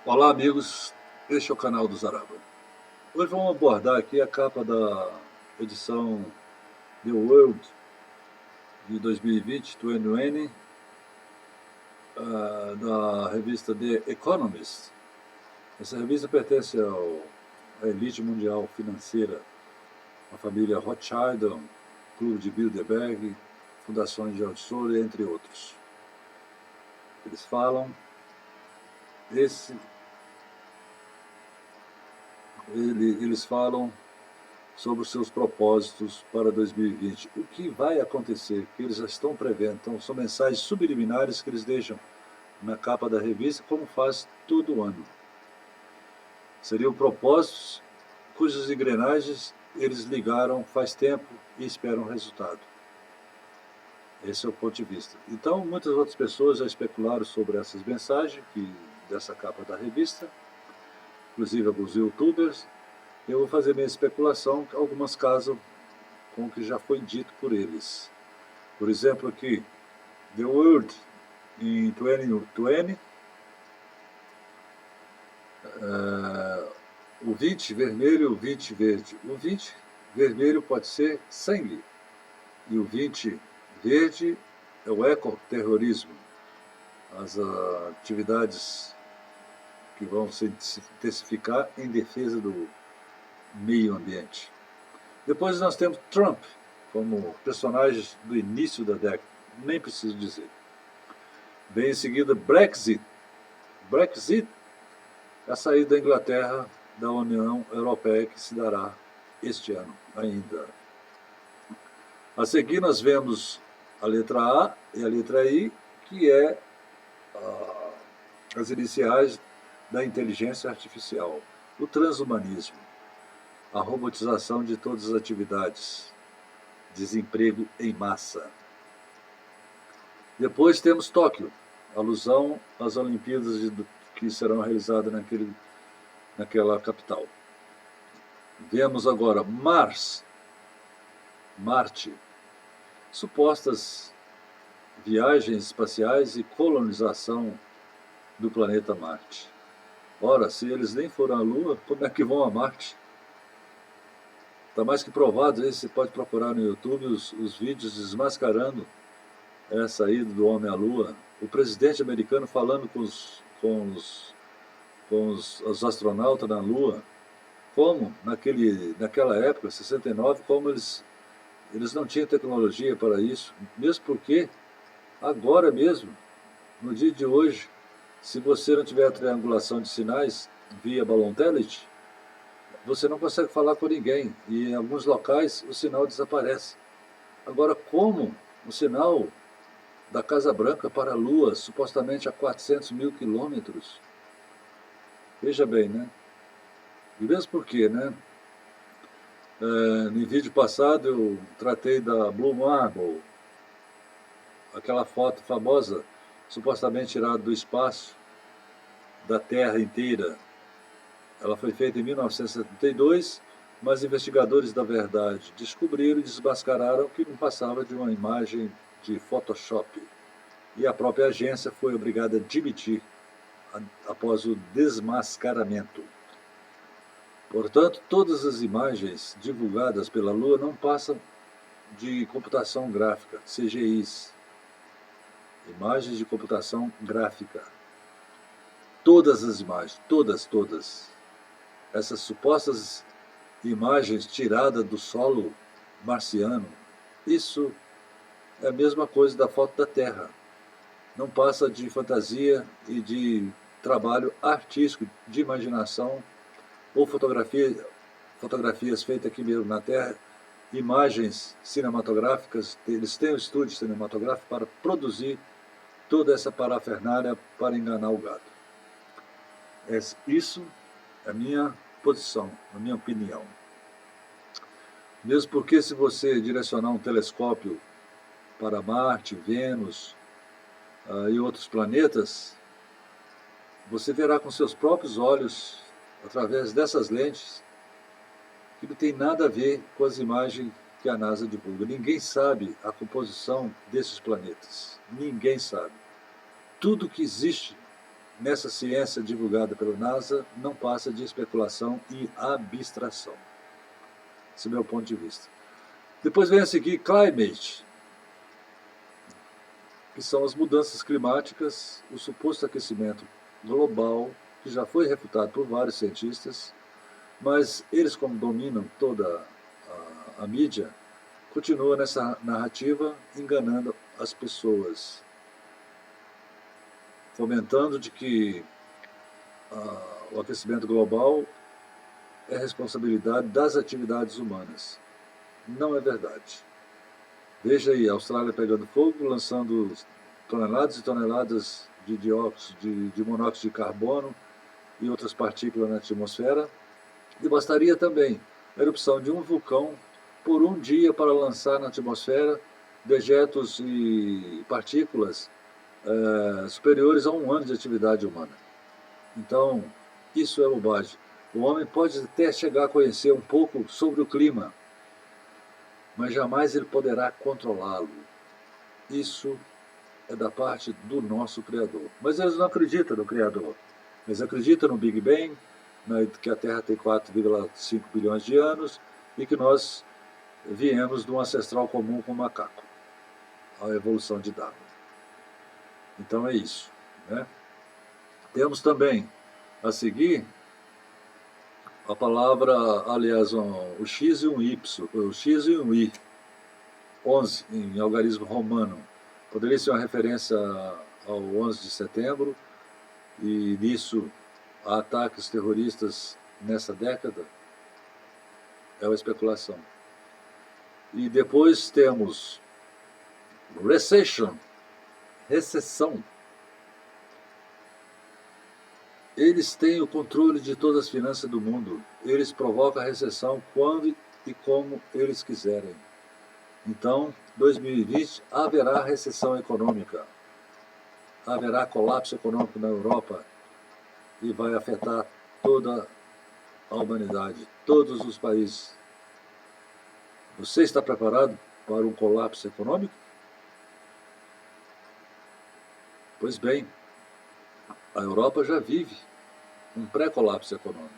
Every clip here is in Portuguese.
Olá, amigos. Este é o canal do Zaraba. Hoje vamos abordar aqui a capa da edição The World de 2020, 2020, da revista The Economist. Essa revista pertence à elite mundial financeira, a família Rothschild, Clube de Bilderberg, fundações de Oxford, entre outros. Eles falam sobre os seus propósitos para 2020. O que vai acontecer, que eles já estão prevendo. Então, são mensagens subliminares que eles deixam na capa da revista, como faz todo ano. Seriam propósitos cujas engrenagens eles ligaram faz tempo e esperam resultado. Esse é o ponto de vista. Então, muitas outras pessoas já especularam sobre essas mensagens dessa capa da revista, inclusive alguns youtubers. Eu vou fazer minha especulação, que algumas casam com o que já foi dito por eles. Por exemplo, aqui, The World em 2020, o 20 vermelho e o 20 verde. O 20 vermelho pode ser sangue, e o 20 verde é o ecoterrorismo, as atividades que vão se intensificar em defesa do meio ambiente. Depois nós temos Trump como personagem do início da década, nem preciso dizer. Vem em seguida Brexit. Brexit é a saída da Inglaterra da União Europeia, que se dará este ano ainda. A seguir nós vemos a letra A e a letra I, que é as iniciais da inteligência artificial, o transhumanismo, a robotização de todas as atividades, desemprego em massa. Depois temos Tóquio, alusão às Olimpíadas que serão realizadas naquela capital. Vemos agora Marte, supostas viagens espaciais e colonização do planeta Marte. Ora, se eles nem foram à Lua, como é que vão a Marte? Está mais que provado, aí você pode procurar no YouTube os vídeos desmascarando essa ida do homem à Lua. O presidente americano falando com os astronautas na Lua, como naquela época, 69, como eles não tinham tecnologia para isso, mesmo porque agora mesmo, no dia de hoje, se você não tiver a triangulação de sinais via balão satélite, você não consegue falar com ninguém, e em alguns locais o sinal desaparece. Agora, como o sinal da Casa Branca para a Lua, supostamente a 400 mil quilômetros? Veja bem, né? E mesmo porque, né? No vídeo passado eu tratei da Blue Marble, aquela foto famosa, supostamente tirada do espaço, da Terra inteira. Ela foi feita em 1972, mas investigadores da verdade descobriram e desmascararam que não passava de uma imagem de Photoshop. E a própria agência foi obrigada a admitir após o desmascaramento. Portanto, todas as imagens divulgadas pela Lua não passam de computação gráfica, CGIs. Imagens de computação gráfica. Todas as imagens, todas. Essas supostas imagens tiradas do solo marciano, isso é a mesma coisa da foto da Terra. Não passa de fantasia e de trabalho artístico, de imaginação, ou fotografias feitas aqui mesmo na Terra, imagens cinematográficas. Eles têm um estúdio cinematográfico para produzir toda essa parafernália para enganar o gado. Isso é a minha posição, a minha opinião. Mesmo porque, se você direcionar um telescópio para Marte, Vênus e outros planetas, você verá com seus próprios olhos, através dessas lentes, que não tem nada a ver com as imagens que a NASA divulga. Ninguém sabe a composição desses planetas. Ninguém sabe. Tudo que existe nessa ciência divulgada pela NASA não passa de especulação e abstração. Esse é o meu ponto de vista. Depois vem a seguir climate, que são as mudanças climáticas, o suposto aquecimento global, que já foi refutado por vários cientistas, mas eles, como dominam toda a mídia, continuam nessa narrativa enganando as pessoas, fomentando de que o aquecimento global é responsabilidade das atividades humanas. Não é verdade. Veja aí, a Austrália pegando fogo, lançando toneladas e toneladas de dióxido de monóxido de carbono e outras partículas na atmosfera. E bastaria também a erupção de um vulcão por um dia para lançar na atmosfera dejetos e partículas superiores a um ano de atividade humana. Então, isso é bobagem. O homem pode até chegar a conhecer um pouco sobre o clima, mas jamais ele poderá controlá-lo. Isso é da parte do nosso Criador. Mas eles não acreditam no Criador. Eles acreditam no Big Bang, que a Terra tem 4,5 bilhões de anos e que nós viemos de um ancestral comum com o macaco, a evolução de Darwin. Então é isso, né? Temos também a seguir a palavra, aliás, o X e um Y, o X e um Y, 11 em algarismo romano. Poderia ser uma referência ao 11 de setembro e nisso a ataques terroristas nessa década? É uma especulação. E depois temos recession, recessão. Eles têm o controle de todas as finanças do mundo. Eles provocam a recessão quando e como eles quiserem. Então, 2020 haverá recessão econômica. Haverá colapso econômico na Europa e vai afetar toda a humanidade, todos os países. Você está preparado para um colapso econômico? Pois bem, a Europa já vive um pré-colapso econômico.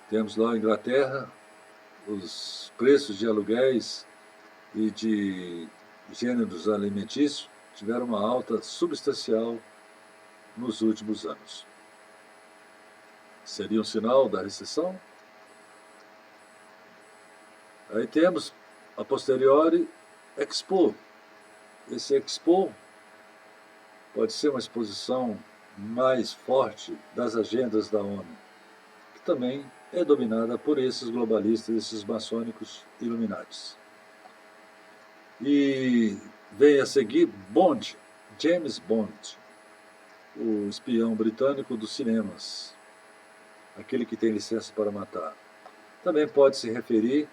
Temos lá a Inglaterra, os preços de aluguéis e de gêneros alimentícios tiveram uma alta substancial nos últimos anos. Seria um sinal da recessão? Aí temos, a posteriori, Expo. Esse Expo pode ser uma exposição mais forte das agendas da ONU, que também é dominada por esses globalistas, esses maçônicos Illuminatis. E vem a seguir Bond, James Bond, o espião britânico dos cinemas, aquele que tem licença para matar. Também pode se referir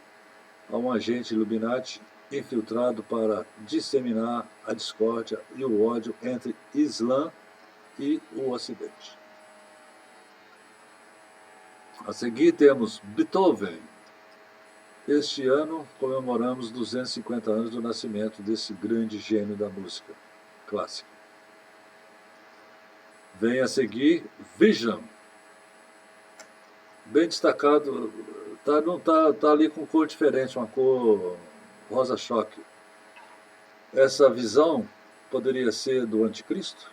a um agente Illuminati infiltrado para disseminar a discórdia e o ódio entre Islã e o Ocidente. A seguir temos Beethoven. Este ano comemoramos 250 anos do nascimento desse grande gênio da música clássica. Vem a seguir Vision. Bem destacado, tá ali com cor diferente, uma cor rosa-choque. Essa visão poderia ser do anticristo?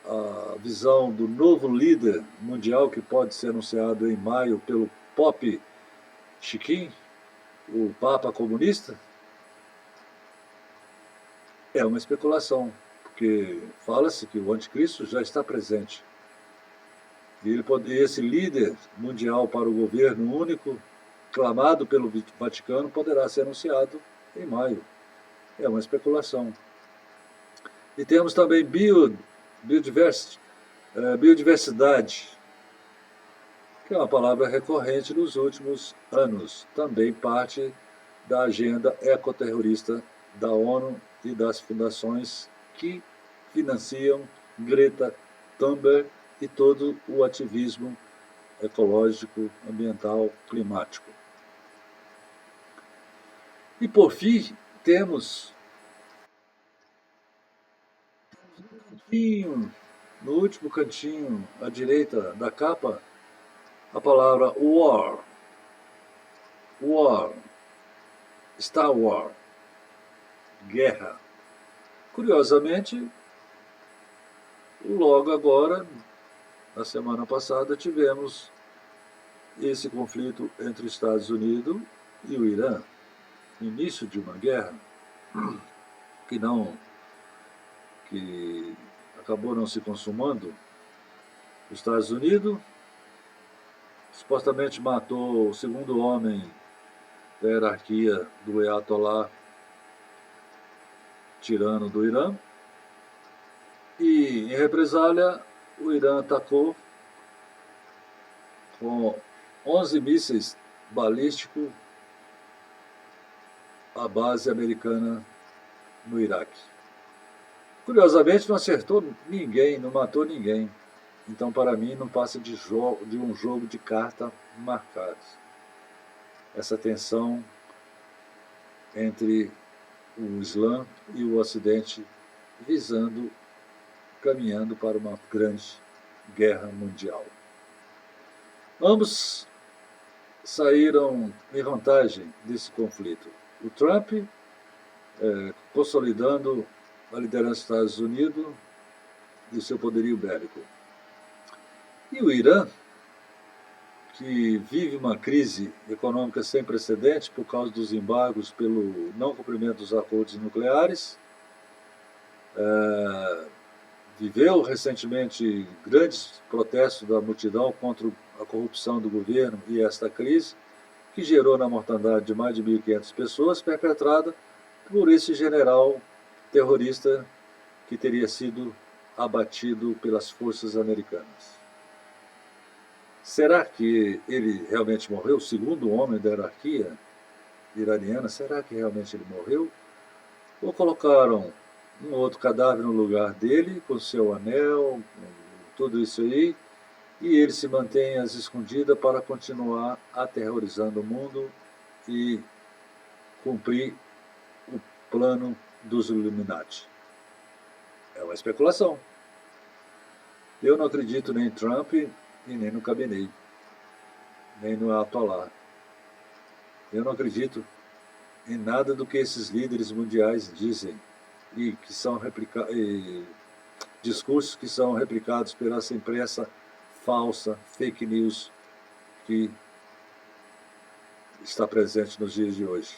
A visão do novo líder mundial que pode ser anunciado em maio pelo Pop Chiquinho, o Papa comunista? É uma especulação, porque fala-se que o anticristo já está presente. E esse líder mundial para o governo único, clamado pelo Vaticano, poderá ser anunciado em maio. É uma especulação. E temos também biodiversidade, que é uma palavra recorrente nos últimos anos, também parte da agenda ecoterrorista da ONU e das fundações que financiam Greta Thunberg e todo o ativismo ecológico, ambiental, climático. E por fim, temos no último cantinho à direita da capa, a palavra War. War. Star Wars. Guerra. Curiosamente, logo agora, na semana passada, tivemos esse conflito entre os Estados Unidos e o Irã. Início de uma guerra que acabou não se consumando. Os Estados Unidos supostamente matou o segundo homem da hierarquia do Ayatollah tirano do Irã, e em represália o Irã atacou com 11 mísseis balísticos a base americana no Iraque. Curiosamente não acertou ninguém, não matou ninguém. Então, para mim, não passa de um jogo de carta marcado. Essa tensão entre o Islã e o Ocidente caminhando para uma grande guerra mundial. Ambos saíram em vantagem desse conflito. O Trump consolidando a liderança dos Estados Unidos e o seu poderio bélico. E o Irã, que vive uma crise econômica sem precedentes por causa dos embargos pelo não cumprimento dos acordos nucleares, viveu recentemente grandes protestos da multidão contra a corrupção do governo e esta crise, que gerou na mortandade de mais de 1.500 pessoas, perpetrada por esse general terrorista que teria sido abatido pelas forças americanas. Será que ele realmente morreu? O segundo homem da hierarquia iraniana, será que realmente ele morreu? Ou colocaram um outro cadáver no lugar dele, com seu anel, tudo isso aí, e ele se mantém às escondidas para continuar aterrorizando o mundo e cumprir o plano dos Illuminati? É uma especulação. Eu não acredito nem em Trump e nem no Khamenei, nem no Ayatollah. Eu não acredito em nada do que esses líderes mundiais dizem e que são discursos que são replicados pela essa imprensa falsa, fake news, que está presente nos dias de hoje.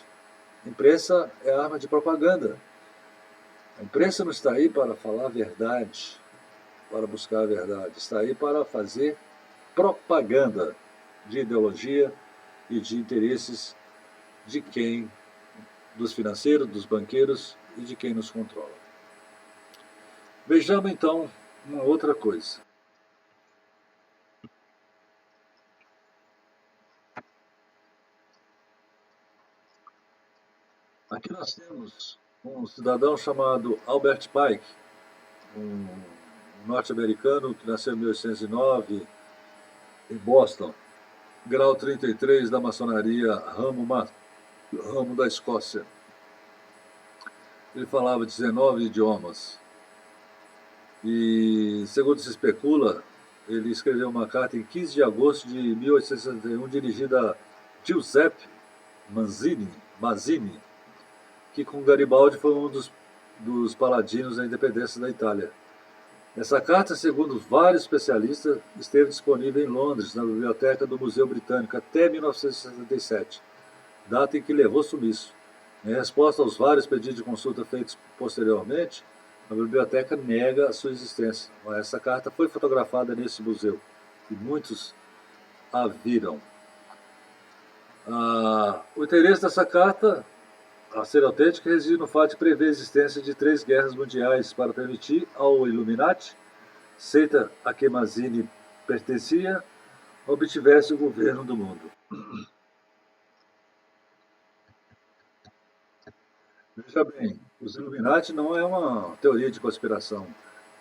A imprensa é arma de propaganda. A imprensa não está aí para falar a verdade, para buscar a verdade. Está aí para fazer propaganda de ideologia e de interesses de quem? Dos financeiros, dos banqueiros e de quem nos controla. Vejamos então uma outra coisa. Aqui nós temos um cidadão chamado Albert Pike, um norte-americano que nasceu em 1809 em Boston, grau 33 da maçonaria, ramo da Escócia. Ele falava 19 idiomas e, segundo se especula, ele escreveu uma carta em 15 de agosto de 1861 dirigida a Giuseppe Mazzini, que com Garibaldi foi um dos paladinos da independência da Itália. Essa carta, segundo vários especialistas, esteve disponível em Londres, na biblioteca do Museu Britânico, até 1977, data em que levou sumiço. Em resposta aos vários pedidos de consulta feitos posteriormente, a biblioteca nega a sua existência. Essa carta foi fotografada nesse museu e muitos a viram. O interesse dessa carta, a ser autêntica, reside no fato de prever a existência de 3 guerras mundiais para permitir ao Illuminati, seita a que Mazzini pertencia, obtivesse o governo do mundo. Veja bem, os Illuminati não é uma teoria de conspiração.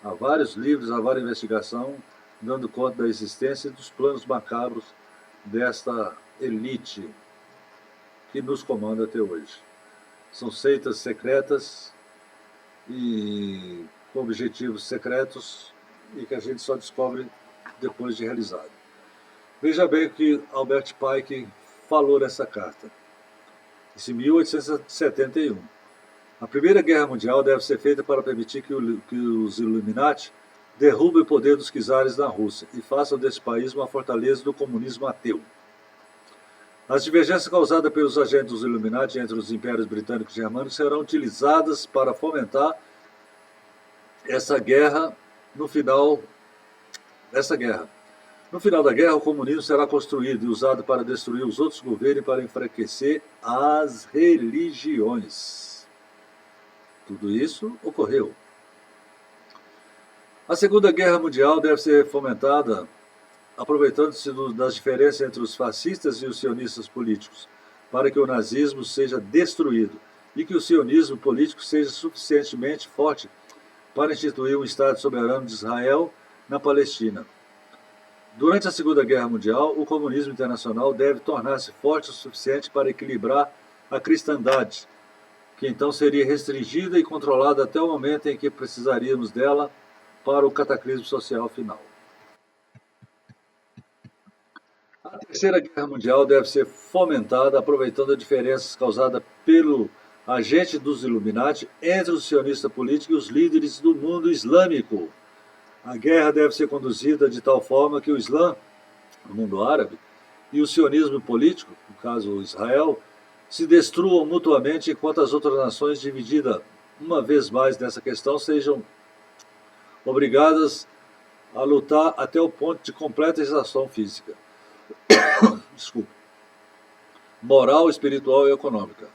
Há vários livros, há várias investigações dando conta da existência e dos planos macabros desta elite que nos comanda até hoje. São seitas secretas e com objetivos secretos e que a gente só descobre depois de realizado. Veja bem o que Albert Pike falou nessa carta. Em 1871. A Primeira Guerra Mundial deve ser feita para permitir que os Illuminati derrubem o poder dos czares na Rússia e façam desse país uma fortaleza do comunismo ateu. As divergências causadas pelos agentes dos Illuminati entre os impérios britânicos e germânicos serão utilizadas para fomentar essa guerra. No final da guerra, o comunismo será construído e usado para destruir os outros governos e para enfraquecer as religiões. Tudo isso ocorreu. A Segunda Guerra Mundial deve ser fomentada aproveitando-se das diferenças entre os fascistas e os sionistas políticos, para que o nazismo seja destruído e que o sionismo político seja suficientemente forte para instituir um Estado soberano de Israel na Palestina. Durante a Segunda Guerra Mundial, o comunismo internacional deve tornar-se forte o suficiente para equilibrar a cristandade, que então seria restringida e controlada até o momento em que precisaríamos dela para o cataclismo social final. A Terceira Guerra Mundial deve ser fomentada aproveitando as diferenças causadas pelo agente dos Illuminati entre os sionistas políticos e os líderes do mundo islâmico. A guerra deve ser conduzida de tal forma que o Islã, o mundo árabe, e o sionismo político, no caso Israel, se destruam mutuamente enquanto as outras nações divididas uma vez mais nessa questão sejam obrigadas a lutar até o ponto de completa exaustão física. Desculpa. Moral, espiritual e econômica.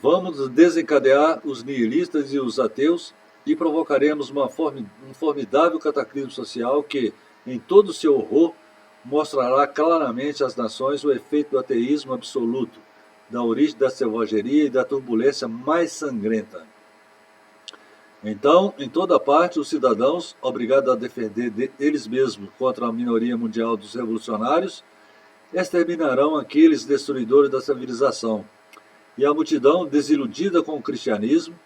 Vamos desencadear os nihilistas e os ateus e provocaremos um formidável cataclismo social que, em todo o seu horror, mostrará claramente às nações o efeito do ateísmo absoluto, da origem da selvageria e da turbulência mais sangrenta. Então, em toda parte, os cidadãos, obrigados a defender eles mesmos contra a minoria mundial dos revolucionários, exterminarão aqueles destruidores da civilização, e a multidão, desiludida com o cristianismo,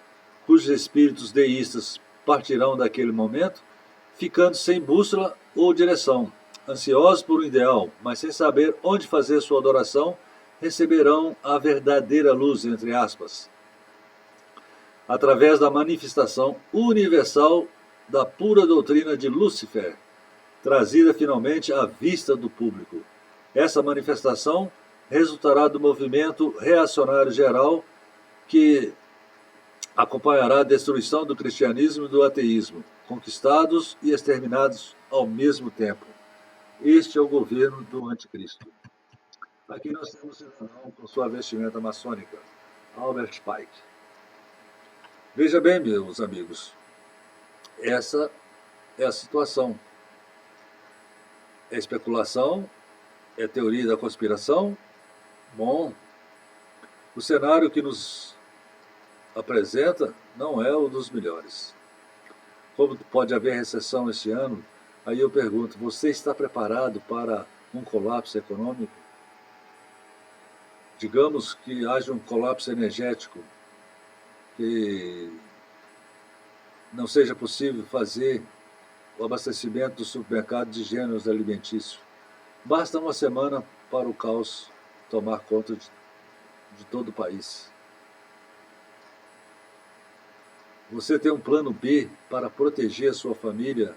cujos espíritos deístas partirão daquele momento, ficando sem bússola ou direção, ansiosos por um ideal, mas sem saber onde fazer sua adoração, receberão a verdadeira luz, entre aspas, através da manifestação universal da pura doutrina de Lúcifer, trazida finalmente à vista do público. Essa manifestação resultará do movimento reacionário geral que acompanhará a destruição do cristianismo e do ateísmo, conquistados e exterminados ao mesmo tempo. Este é o governo do anticristo. Aqui nós temos um cidadão com sua vestimenta maçônica, Albert Pike. Veja bem, meus amigos, essa é a situação. É especulação, é teoria da conspiração. Bom, o cenário que nos apresenta não é o dos melhores. Como pode haver recessão este ano? Aí eu pergunto, você está preparado para um colapso econômico? Digamos que haja um colapso energético, que não seja possível fazer o abastecimento do supermercado de gêneros alimentícios. Basta uma semana para o caos tomar conta de todo o país. Você tem um plano B para proteger a sua família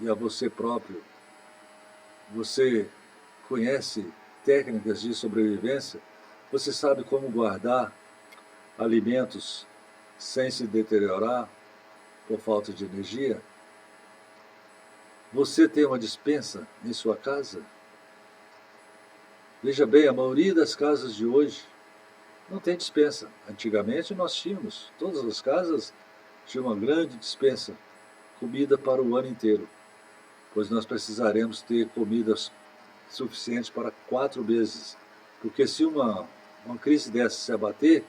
e a você próprio? Você conhece técnicas de sobrevivência? Você sabe como guardar alimentos sem se deteriorar por falta de energia? Você tem uma despensa em sua casa? Veja bem, a maioria das casas de hoje não tem despensa. Antigamente nós tínhamos, todas as casas tinham uma grande despensa, comida para o ano inteiro, pois nós precisaremos ter comida suficiente para 4 meses, porque se uma crise dessa se abater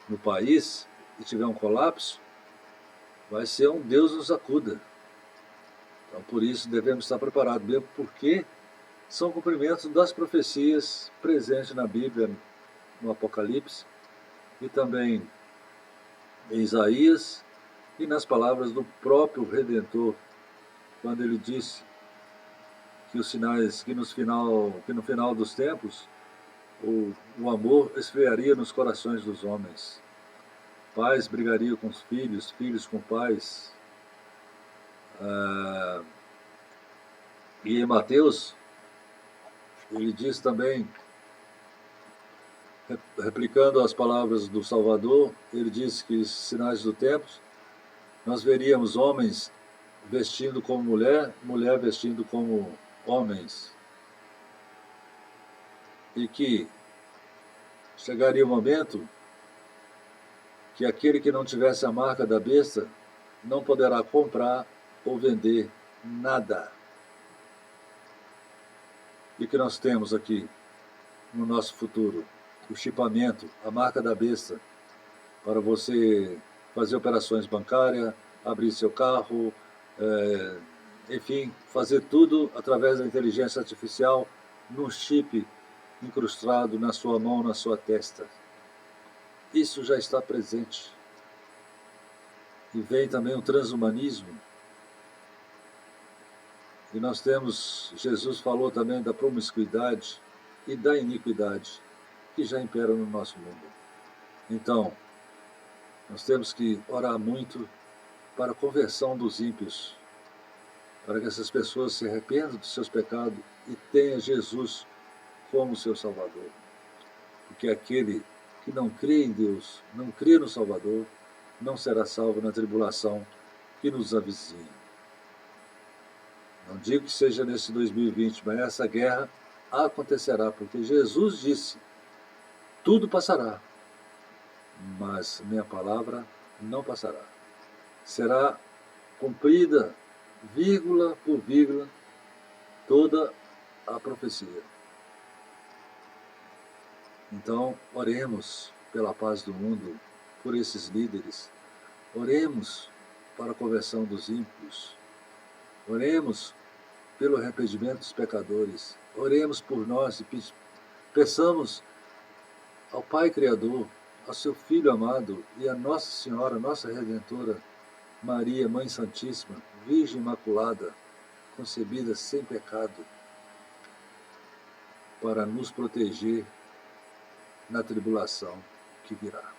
no país e tiver um colapso, vai ser um Deus nos acuda. Então, por isso, devemos estar preparados, mesmo porque são cumprimentos das profecias presentes na Bíblia, no Apocalipse, e também em Isaías, e nas palavras do próprio Redentor, quando ele disse que os sinais, que no final dos tempos, o amor esfriaria nos corações dos homens. Pais brigariam com os filhos, filhos com pais. E em Mateus, ele diz também, replicando as palavras do Salvador, ele diz que sinais do tempo, nós veríamos homens vestindo como mulher, mulher vestindo como homens. E que chegaria o momento que aquele que não tivesse a marca da besta não poderá comprar ou vender nada. E que nós temos aqui no nosso futuro? O chipamento, a marca da besta, para você fazer operações bancárias, abrir seu carro, enfim, fazer tudo através da inteligência artificial num chip incrustado na sua mão, na sua testa. Isso já está presente. E vem também o transhumanismo. E nós temos, Jesus falou também da promiscuidade e da iniquidade que já imperam no nosso mundo. Então, nós temos que orar muito para a conversão dos ímpios, para que essas pessoas se arrependam dos seus pecados e tenham Jesus como seu Salvador. Porque aquele que não crê em Deus, não crê no Salvador, não será salvo na tribulação que nos avizinha. Não digo que seja nesse 2020, mas essa guerra acontecerá, porque Jesus disse, tudo passará, mas minha palavra não passará. Será cumprida, vírgula por vírgula, toda a profecia. Então, oremos pela paz do mundo, por esses líderes. Oremos para a conversão dos ímpios. Oremos pelo arrependimento dos pecadores. Oremos por nós e peçamos ao Pai Criador, ao seu Filho amado e a Nossa Senhora, nossa Redentora, Maria, Mãe Santíssima, Virgem Imaculada, concebida sem pecado, para nos proteger na tribulação que virá.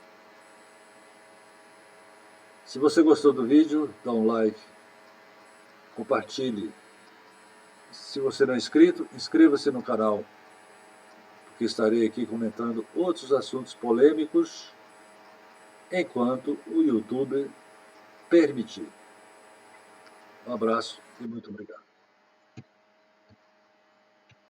Se você gostou do vídeo, dá um like, compartilhe. Se você não é inscrito, inscreva-se no canal, porque estarei aqui comentando outros assuntos polêmicos, enquanto o YouTube permitir. Um abraço e muito obrigado.